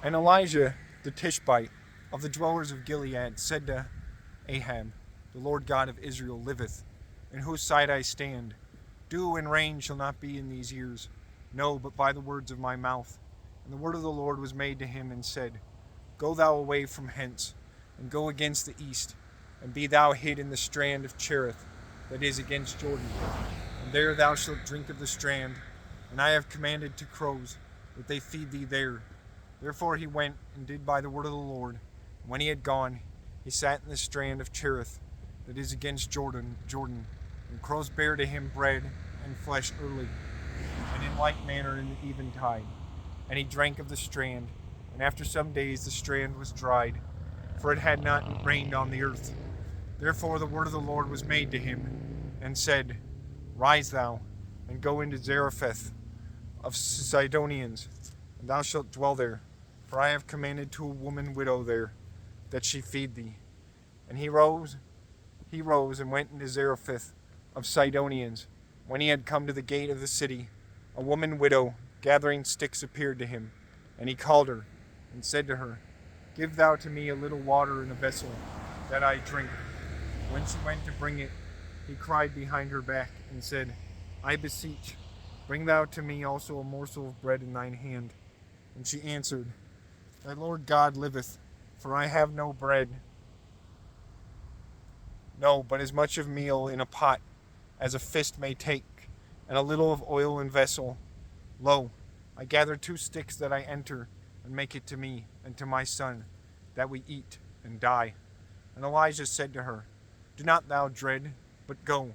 And Elijah the Tishbite of the dwellers of Gilead said to Ahab, The Lord God of Israel liveth, in whose side I stand. Dew and rain shall not be in these years, no, but by the words of my mouth. And the word of the Lord was made to him, and said, Go thou away from hence, and go against the east, and be thou hid in the strand of Cherith, that is against Jordan. And there thou shalt drink of the strand, and I have commanded to crows, that they feed thee there. Therefore he went and did by the word of the Lord. And when he had gone, he sat in the strand of Cherith, that is against Jordan, and crows bare to him bread and flesh early, and in like manner in the eventide. And he drank of the strand, and after some days the strand was dried, for it had not rained on the earth. Therefore the word of the Lord was made to him, and said, Rise thou, and go into Zarephath of Sidonians, and thou shalt dwell there, for I have commanded to a woman widow there, that she feed thee. And he rose and went into Zarephath of Sidonians. When he had come to the gate of the city, a woman widow gathering sticks appeared to him, and he called her, and said to her, Give thou to me a little water in a vessel, that I drink. When she went to bring it, he cried behind her back, and said, I beseech, bring thou to me also a morsel of bread in thine hand. And she answered, Thy Lord God liveth, for I have no bread, no, but as much of meal in a pot as a fist may take, and a little of oil in vessel. Lo, I gather 2 sticks that I enter, and make it to me and to my son, that we eat and die. And Elijah said to her, Do not thou dread, but go,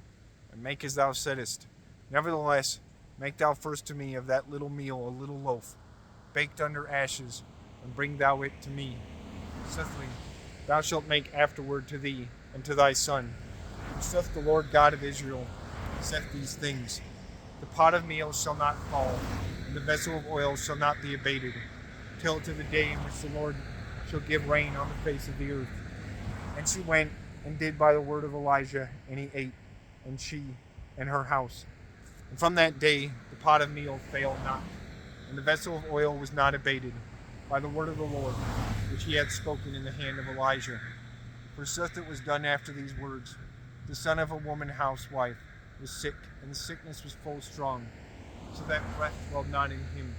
and make as thou saidst. Nevertheless, make thou first to me of that little meal a little loaf, baked under ashes, and bring thou it to me. Sithly, thou shalt make afterward to thee and to thy son. For saith the Lord God of Israel, saith these things, The pot of meal shall not fall, and the vessel of oil shall not be abated, till to the day in which the Lord shall give rain on the face of the earth. And she went and did by the word of Elijah, and he ate, and she and her house. And from that day the pot of meal failed not, and the vessel of oil was not abated, by the word of the Lord, which he had spoken in the hand of Elijah. For such it was done after these words. The son of a woman housewife was sick, and the sickness was full strong, so that breath dwelled not in him.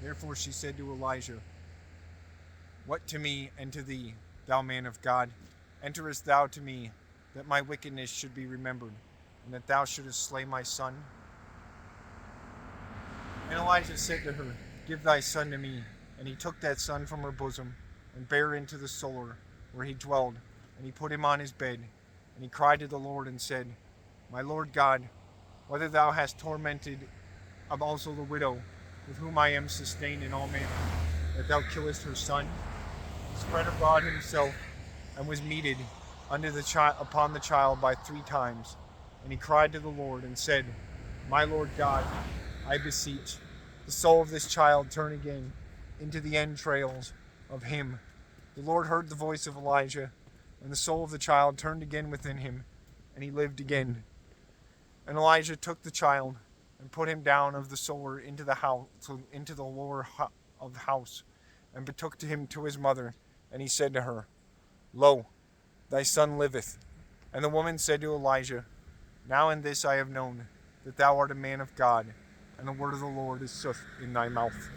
Therefore she said to Elijah, What to me and to thee, thou man of God? Enterest thou to me, that my wickedness should be remembered, and that thou shouldest slay my son? And Elijah said to her, Give thy son to me. And he took that son from her bosom, and bare into the solar, where he dwelled, and he put him on his bed. And he cried to the Lord, and said, My Lord God, whether thou hast tormented also the widow, with whom I am sustained in all manner, that thou killest her son? He spread abroad himself, and was meted upon the child by 3 times. And he cried to the Lord, and said, My Lord God, I beseech, the soul of this child turn again into the entrails of him. The Lord heard the voice of Elijah, and the soul of the child turned again within him, and he lived again. And Elijah took the child, and put him down of the solar into the lower of the house, and betook him to his mother. And he said to her, Lo, thy son liveth. And the woman said to Elijah, Now in this I have known, that thou art a man of God, and the word of the Lord is sooth in thy mouth.